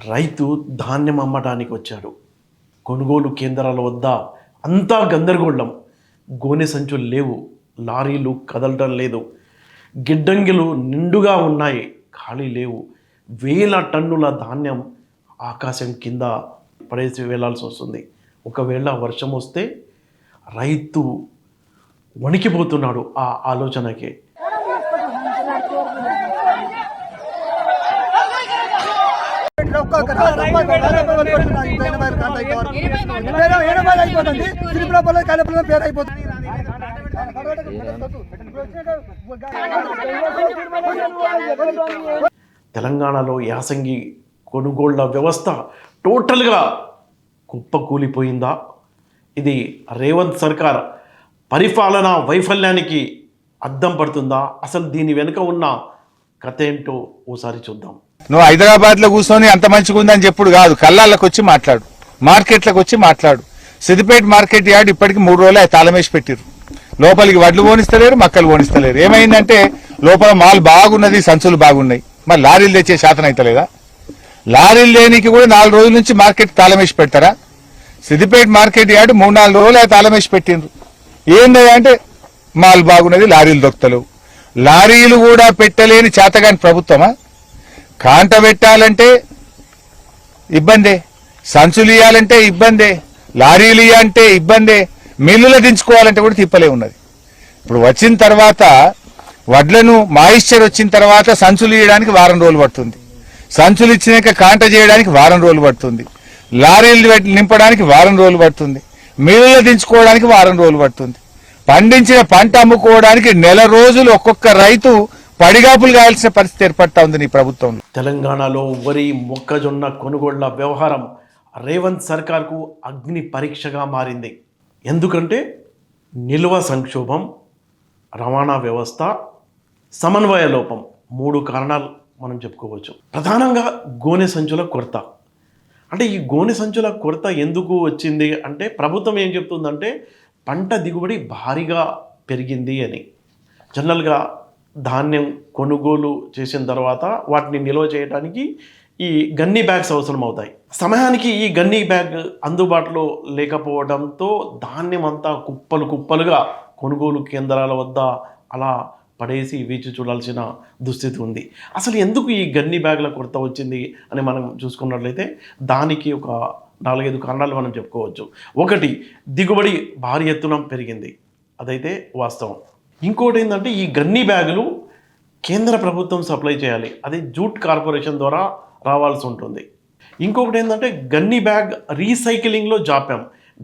రైతు ధాన్యం అమ్మడానికి వచ్చాడు. కొనుగోలు కేంద్రాల వద్ద అంతా గందరగోళం. గోనె సంచులు లేవు, లారీలు కదలటం లేదు, గిడ్డంగిలు నిండుగా ఉన్నాయి, ఖాళీ లేవు. వేల టన్నుల ధాన్యం ఆకాశం కింద పడేసి వేలాల్సి వస్తుంది. ఒకవేళ వర్షం వస్తే రైతు వణికిపోతున్నాడు ఆ ఆలోచనకే. తెలంగాణలో యాసంగి కొనుగోళ్ల వ్యవస్థ టోటల్గా కుప్పకూలిపోయిందా? ఇది రేవంత్ సర్కార్ పరిపాలన వైఫల్యానికి అద్దం పడుతుందా? అసలు దీని వెనుక ఉన్న కథ ఏంటో ఓసారి చూద్దాం. నువ్వు హైదరాబాద్లో కూర్చొని అంత మంచిగా ఉందని చెప్పుడు కాదు, కళ్ళాళ్ళకి వచ్చి మాట్లాడు, మార్కెట్లకు వచ్చి మాట్లాడు. సిద్దిపేట మార్కెట్ యార్డ్ ఇప్పటికి 3 రోజులు తాళమేసి పెట్టిరు. లోపలికి వడ్లు పోనిస్తలేరు, మక్కలు పోనిస్తలేరు. ఏమైందంటే లోపల మాల్ బాగున్నది, సంచులు బాగున్నాయి, మరి లారీలు తెచ్చే శాతం అయితలేదా? లారీలు లేనికి కూడా 4 రోజుల నుంచి మార్కెట్ తాళమేసి పెడతారా? సిద్దిపేట మార్కెట్ యార్డ్ 3-4 రోజులు తాళమేసి పెట్టిండ్రు. ఏంది అంటే మాల్ బాగున్నది, లారీలు దొరుకుతలేవు. లారీలు కూడా పెట్టలేని చేతగాని ప్రభుత్వమా? కాంట పెట్టాలంటే ఇబ్బందే, సంచులు ఇయ్యాలంటే ఇబ్బందే, లారీలు ఇయ్యాలంటే ఇబ్బందే, మిల్లులు దించుకోవాలంటే కూడా తిప్పలే ఉన్నది. ఇప్పుడు వచ్చిన తర్వాత వడ్లను మాయిశ్చర్ వచ్చిన తర్వాత సంచులు ఇయ్యడానికి 1 వారం రోజులు పడుతుంది, సంచులు ఇచ్చినాక కాంట చేయడానికి 1 వారం రోజులు పడుతుంది, లారీలు నింపడానికి 1 వారం రోజులు పడుతుంది, మిల్లులు దించుకోవడానికి 1 వారం రోజులు పడుతుంది. పండించిన పంట అమ్ముకోవడానికి 1 నెల రోజులు ఒక్కొక్క రైతు పడిగాపులు కాయాల్సిన పరిస్థితి ఏర్పడతా ఉంది నీ ప్రభుత్వంలో. తెలంగాణలో వరి మొక్కజొన్న కొనుగోళ్ల వ్యవహారం రేవంత్ సర్కార్కు అగ్ని పరీక్షగా మారింది. ఎందుకంటే నిల్వ సంక్షోభం, రవాణా వ్యవస్థ, సమన్వయ లోపం, 3 కారణాలు మనం చెప్పుకోవచ్చు. ప్రధానంగా గోనె సంచుల కొరత. అంటే ఈ గోనె సంచుల కొరత ఎందుకు వచ్చింది అంటే ప్రభుత్వం ఏం చెప్తుందంటే పంట దిగుబడి భారీగా పెరిగింది అని. జనరల్గా ధాన్యం కొనుగోలు చేసిన తర్వాత వాటిని నిల్వ చేయడానికి ఈ గన్నీ బ్యాగ్స్ అవసరం అవుతాయి. సమయానికి ఈ గన్నీ బ్యాగ్ అందుబాటులో లేకపోవడంతో ధాన్యం అంతా కుప్పలు కుప్పలుగా కొనుగోలు కేంద్రాల వద్ద అలా పడేసి వేచి చూడాల్సిన దుస్థితి ఉంది. అసలు ఎందుకు ఈ గన్నీ బ్యాగ్ల కొరత వచ్చింది అని మనం చూసుకున్నట్లయితే దానికి ఒక 4-5 కారణాలు మనం చెప్పుకోవచ్చు. ఒకటి, దిగుబడి భారీ ఎత్తున పెరిగింది, అదైతే వాస్తవం. ఇంకోటి ఏంటంటే ఈ గన్నీ బ్యాగులు కేంద్ర ప్రభుత్వం సప్లై చేయాలి, అది జూట్ కార్పొరేషన్ ద్వారా రావాల్సి ఉంటుంది. ఇంకొకటి ఏంటంటే గన్నీ బ్యాగ్ రీసైక్లింగ్లో జాప్యం.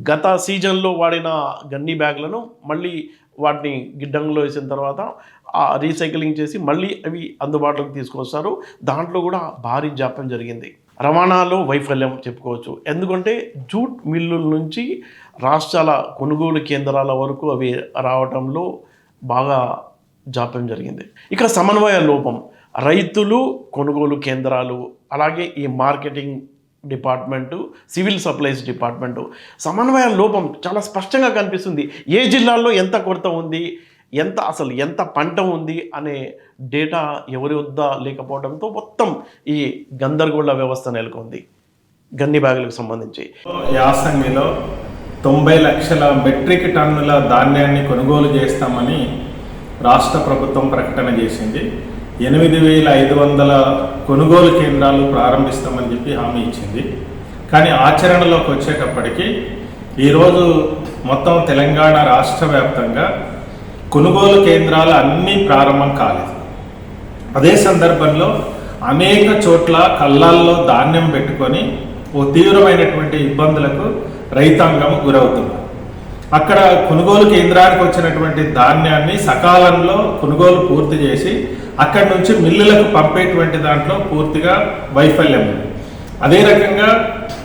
గత సీజన్లో వాడిన గన్నీ బ్యాగ్లను మళ్ళీ వాటిని గిడ్డంగిలో వేసిన తర్వాత ఆ రీసైక్లింగ్ చేసి మళ్ళీ అవి అందుబాటులోకి తీసుకొస్తారు. దాంట్లో కూడా భారీ జాప్యం జరిగింది. రవాణాలో వైఫల్యం చెప్పుకోవచ్చు. ఎందుకంటే జూట్ మిల్లుల నుంచి రాష్ట్రాల కొనుగోలు కేంద్రాల వరకు అవి రావడంలో బాగా జాప్యం జరిగింది. ఇక సమన్వయ లోపం, రైతులు, కొనుగోలు కేంద్రాలు, అలాగే ఈ marketing department, civil supplies department సమన్వయ లోపం చాలా స్పష్టంగా కనిపిస్తుంది. ఏ జిల్లాల్లో ఎంత కొరత ఉంది, ఎంత పంట ఉంది అనే డేటా ఎవరి వద్ద లేకపోవడంతో మొత్తం ఈ గందరగోళ వ్యవస్థ నెలకొంది గన్ని బ్యాగులకు సంబంధించి. యాసంగిలో 90 లక్షల మెట్రిక్ టన్నుల ధాన్యాన్ని కొనుగోలు చేస్తామని రాష్ట్ర ప్రభుత్వం ప్రకటన చేసింది. 8,500 కొనుగోలు కేంద్రాలు ప్రారంభిస్తామని చెప్పి హామీ ఇచ్చింది. కానీ ఆచరణలోకి వచ్చేటప్పటికి ఈరోజు మొత్తం తెలంగాణ రాష్ట్ర వ్యాప్తంగా కొనుగోలు కేంద్రాలు అన్నీ ప్రారంభం కాలేదు. అదే సందర్భంలో అనేక చోట్ల కళ్ళాల్లో ధాన్యం పెట్టుకొని ఓ తీవ్రమైనటువంటి ఇబ్బందులకు రైతాంగం గురవుతున్నారు. అక్కడ కొనుగోలు కేంద్రానికి వచ్చినటువంటి ధాన్యాన్ని సకాలంలో కొనుగోలు పూర్తి చేసి అక్కడి నుంచి మిల్లులకు పంపేటువంటి దాంట్లో పూర్తిగా వైఫల్యం ఉంది. అదే రకంగా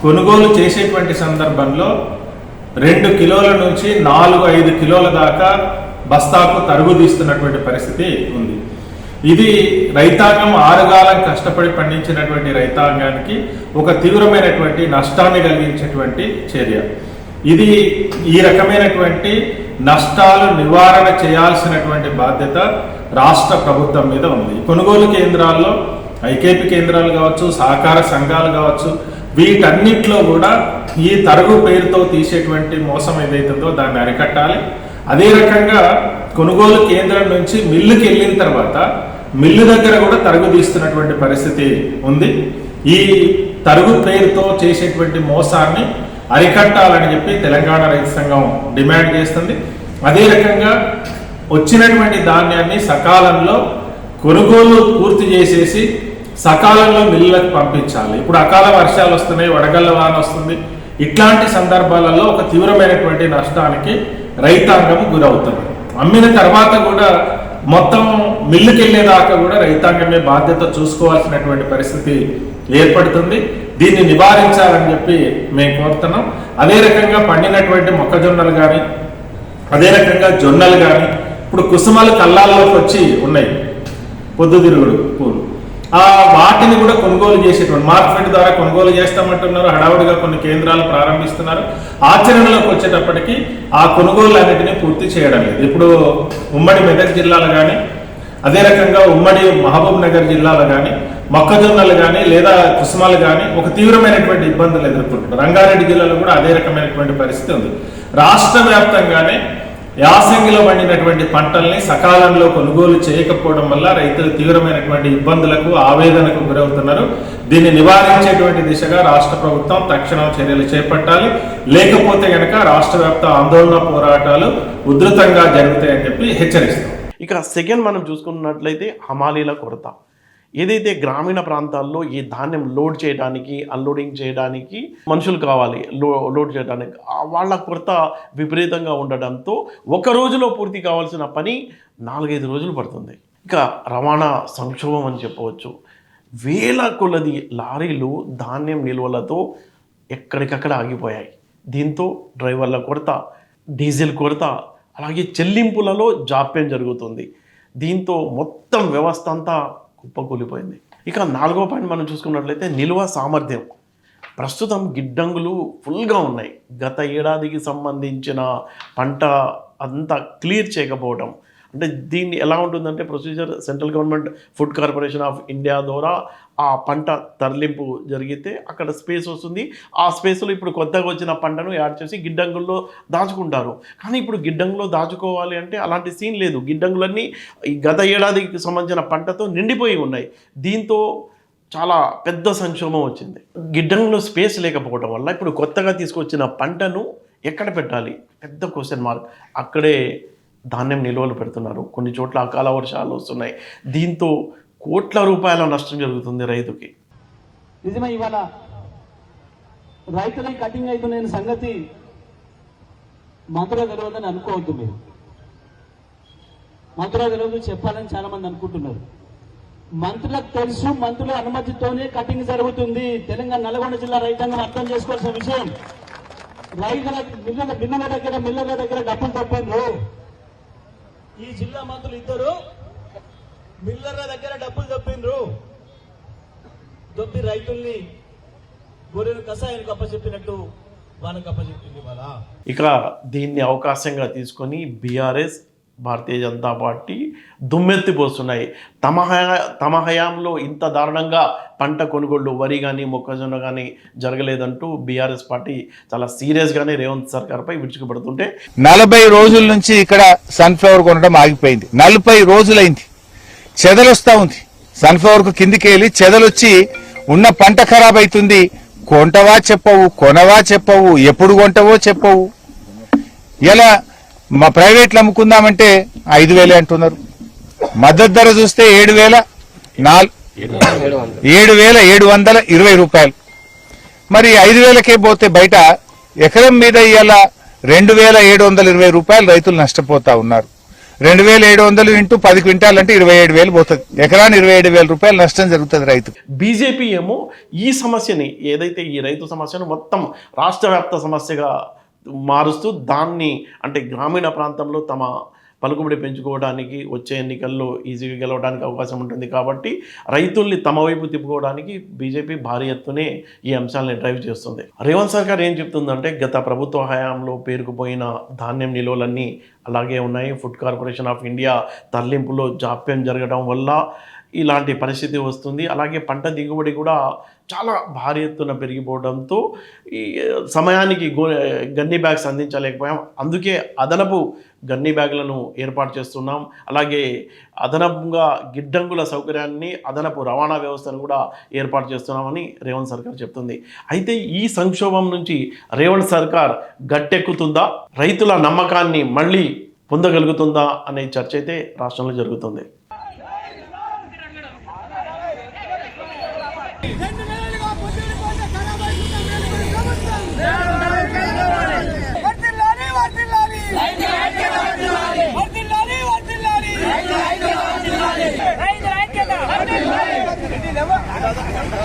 కొనుగోలు చేసేటువంటి సందర్భంలో 2 కిలోల నుంచి 4-5 కిలోల దాకా బస్తాకు తరుగు తీస్తున్నటువంటి పరిస్థితి ఉంది. ఇది రైతాంగం ఆరుగాలం కష్టపడి పండించినటువంటి రైతాంగానికి ఒక తీవ్రమైనటువంటి నష్టాన్ని కలిగించేటువంటి చర్య. ఇది ఈ రకమైనటువంటి నష్టాలు నివారణ చేయాల్సినటువంటి బాధ్యత రాష్ట్ర ప్రభుత్వం మీద ఉంది. కొనుగోలు కేంద్రాల్లో ఐకేపీ కేంద్రాలు కావచ్చు, సహకార సంఘాలు కావచ్చు, వీటన్నిటిలో కూడా ఈ తరుగు పేరుతో తీసేటువంటి మోసం ఏదైతుందో దాన్ని అరికట్టాలి. అదే రకంగా కొనుగోలు కేంద్రం నుంచి మిల్లుకి వెళ్ళిన తర్వాత మిల్లు దగ్గర కూడా తరుగు తీస్తున్నటువంటి పరిస్థితి ఉంది. ఈ తరుగు పేరుతో చేసేటువంటి మోసాన్ని అరికట్టాలని చెప్పి తెలంగాణ రైతు సంఘం డిమాండ్ చేస్తుంది. అదే రకంగా వచ్చినటువంటి ధాన్యాన్ని సకాలంలో కొనుగోలు పూర్తి చేసేసి సకాలంలో మిల్లులకు పంపించాలి. ఇప్పుడు అకాల వర్షాలు వస్తున్నాయి, వడగళ్ల వాన వస్తుంది. ఇట్లాంటి సందర్భాలలో ఒక తీవ్రమైనటువంటి నష్టానికి రైతాంగం గురవుతున్నారు. అమ్మిన తర్వాత కూడా మొత్తం మిల్లుకి వెళ్ళేదాకా కూడా రైతాంగమే బాధ్యత చూసుకోవాల్సినటువంటి పరిస్థితి ఏర్పడుతుంది. దీన్ని నివారించాలని చెప్పి మేము కోరుతున్నాం. అదే రకంగా పండినటువంటి మొక్కజొన్నలు కానీ, అదే రకంగా జొన్నలు కానీ, ఇప్పుడు కుసుమలు కల్లాల్లోకి వచ్చి ఉన్నాయి, పొద్దుతిరుగుడు పూలు. వాటిని కూడా కొనుగోలు చేసేటువంటి మార్కెట్ ద్వారా కొనుగోలు చేస్తామంటున్నారు. హడావుడిగా కొన్ని కేంద్రాలు ప్రారంభిస్తున్నారు. ఆచరణలోకి వచ్చేటప్పటికి ఆ కొనుగోలు అన్నిటినీ పూర్తి చేయడం లేదు. ఇప్పుడు ఉమ్మడి మెదక్ జిల్లాలో కానీ, అదే రకంగా ఉమ్మడి మహబూబ్ నగర్ జిల్లాలో కానీ మొక్కజొన్నలు కానీ లేదా కుసుమాలు కానీ ఒక తీవ్రమైనటువంటి ఇబ్బందులు ఎదుర్కొంటున్నారు. రంగారెడ్డి జిల్లాలో కూడా అదే రకమైనటువంటి పరిస్థితి ఉంది. రాష్ట్ర వ్యాప్తంగానే యాసంగిలో పండినటువంటి పంటల్ని సకాలంలో కొనుగోలు చేయకపోవడం వల్ల రైతులు తీవ్రమైనటువంటి ఇబ్బందులకు, ఆవేదనకు గురవుతున్నారు. దీన్ని నివారించేటువంటి దిశగా రాష్ట్ర ప్రభుత్వం తక్షణం చర్యలు చేపట్టాలి. లేకపోతే గనక రాష్ట్ర వ్యాప్త ఆందోళన పోరాటాలు ఉధృతంగా జరుగుతాయని చెప్పి హెచ్చరిస్తాం. ఇక సెకండ్ మనం చూసుకున్నట్లయితే హమాలీల కొరత. ఏదైతే గ్రామీణ ప్రాంతాల్లో ఈ ధాన్యం లోడ్ చేయడానికి, అన్లోడింగ్ చేయడానికి మనుషులు కావాలి, లోడ్ చేయడానికి, వాళ్ళ కొరత విపరీతంగా ఉండడంతో ఒక రోజులో పూర్తి కావాల్సిన పని 4-5 రోజులు పడుతుంది. ఇక రవాణా సంక్షోభం అని చెప్పవచ్చు. వేల కొలది లారీలు ధాన్యం నిల్వలతో ఎక్కడికక్కడ ఆగిపోయాయి. దీంతో డ్రైవర్ల కొరత, డీజిల్ కొరత, అలాగే చెల్లింపులలో జాప్యం జరుగుతుంది. దీంతో మొత్తం వ్యవస్థ అంతా కుప్పకూలిపోయింది. ఇక 4వ పాయింట్ మనం చూసుకున్నట్లయితే నిల్వ సామర్థ్యం. ప్రస్తుతం గిడ్డంగులు ఫుల్గా ఉన్నాయి. గత ఏడాదికి సంబంధించిన పంట అంతా క్లియర్ చేయకపోవడం. అంటే దీన్ని ఎలా ఉంటుందంటే procedure central government food corporation of India ద్వారా ఆ పంట తరలింపు జరిగితే అక్కడ స్పేస్ వస్తుంది. ఆ స్పేస్లో ఇప్పుడు కొత్తగా వచ్చిన పంటను యాడ్ చేసి గిడ్డంగుల్లో దాచుకుంటారు. కానీ ఇప్పుడు గిడ్డంగులో దాచుకోవాలి అంటే అలాంటి సీన్ లేదు. గిడ్డంగులన్నీ ఈ గత ఏడాదికి సంబంధించిన పంటతో నిండిపోయి ఉన్నాయి. దీంతో చాలా పెద్ద సంక్షోభం వచ్చింది. గిడ్డంగులో స్పేస్ లేకపోవడం వల్ల ఇప్పుడు కొత్తగా తీసుకొచ్చిన పంటను ఎక్కడ పెట్టాలి, పెద్ద క్వశ్చన్ మార్క్. అక్కడే ధాన్యం నిల్వలు పెడుతున్నారు. కొన్ని చోట్ల అకాల వర్షాలు వస్తున్నాయి. దీంతో కోట్ల రూపాయల నష్టం జరుగుతుంది రైతుకి. నిజమే, ఇవాళ రైతులకి కటింగ్ అవుతున్న సంగతి మంత్రులు తెలియదని అనుకోవద్దు. మీరు మంత్రులు తెలియదు చెప్పాలని చాలా మంది అనుకుంటున్నారు. మంత్రులకు తెలుసు, మంత్రుల అనుమతితోనే కటింగ్ జరుగుతుంది. తెలంగాణ నల్గొండ జిల్లా రైతాంగం అర్థం చేసుకోవాల్సిన విషయం. రైతుల మిల్లల దగ్గర డబ్బులు తప్పిండ్రు. ఈ జిల్లా మంత్రులు ఇద్దరు మిల్లర్ల దగ్గర డబ్బులు దొబ్బిండ్రు. దొబ్బి రైతుల్ని గొర్రెలు కషాయానికి అప్పచెప్పినట్టు వాళ్ళకి అప్పచెప్పింది. ఇక దీన్ని అవకాశంగా తీసుకొని బీఆర్ఎస్, భారతీయ జనతా పార్టీ దుమ్మెత్తిపోస్తున్నాయి. తమ హయాంలో ఇంత దారుణంగా పంట కొనుగోళ్లు, వరి కానీ మొక్కజొన్న కానీ జరగలేదంటూ బీఆర్ఎస్ పార్టీ చాలా సీరియస్గానే రేవంత్ సర్కార్పై విరుచుకుపడుతుంటే 40 రోజుల నుంచి ఇక్కడ సన్ఫ్లవర్ కొనడం ఆగిపోయింది. 40 రోజులైంది. చెదలొస్తా ఉంది. సన్ఫ్లవర్కు కిందికి వెళ్ళి చెదలొచ్చి ఉన్న పంట ఖరాబ్ అవుతుంది. కొంటవా చెప్పవు, కొనవా చెప్పవు, ఎప్పుడు కొంటవో చెప్పవు. ఇలా మా ప్రైవేట్లు అమ్ముకుందామంటే 5,000 అంటున్నారు. మద్దతు ధర చూస్తే 7,720 రూపాయలు. మరి 5,000కే పోతే బయట ఎకరం మీద ఇవాళ 2,720 రూపాయలు రైతులు నష్టపోతా ఉన్నారు. 2,700 ఇంటూ 10 క్వింటాలంటే 27,000 పోతుంది. ఎకరాన్ని 27,000 రూపాయలు నష్టం జరుగుతుంది రైతు. బీజేపీ ఏమో ఈ సమస్యని, ఏదైతే ఈ రైతు సమస్యను మొత్తం రాష్ట్ర వ్యాప్త సమస్యగా మారుస్తూ దాన్ని అంటే గ్రామీణ ప్రాంతంలో తమ పలుకుబడి పెంచుకోవడానికి, వచ్చే ఎన్నికల్లో ఈజీగా గెలవడానికి అవకాశం ఉంటుంది. కాబట్టి రైతుల్ని తమ వైపు తిప్పుకోవడానికి బీజేపీ భారీ ఎత్తునే ఈ అంశాలని డ్రైవ్ చేస్తుంది. రేవంత్ సర్కార్ ఏం చెప్తుందంటే గత ప్రభుత్వ హయాంలో పేరుకుపోయిన ధాన్యం నిల్వలన్నీ అలాగే ఉన్నాయి. ఫుడ్ కార్పొరేషన్ ఆఫ్ ఇండియా తరలింపులో జాప్యం జరగడం వల్ల ఇలాంటి పరిస్థితి వస్తుంది. అలాగే పంట దిగుబడి కూడా చాలా భారీ ఎత్తున పెరిగిపోవడంతో ఈ సమయానికి గన్ని బ్యాగ్స్ అందించలేకపోయాం. అందుకే అదనపు గన్ని బ్యాగులను ఏర్పాటు చేస్తున్నాం. అలాగే అదనంగా గిడ్డంగుల సౌకర్యాన్ని, అదనపు రవాణా వ్యవస్థను కూడా ఏర్పాటు చేస్తున్నామని రేవంత్ సర్కార్ చెప్తుంది. అయితే ఈ సంక్షోభం నుంచి రేవంత్ సర్కార్ గట్టెక్కుతుందా, రైతుల నమ్మకాన్ని మళ్ళీ పొందగలుగుతుందా అనే చర్చ అయితే రాష్ట్రంలో జరుగుతుంది. రైతు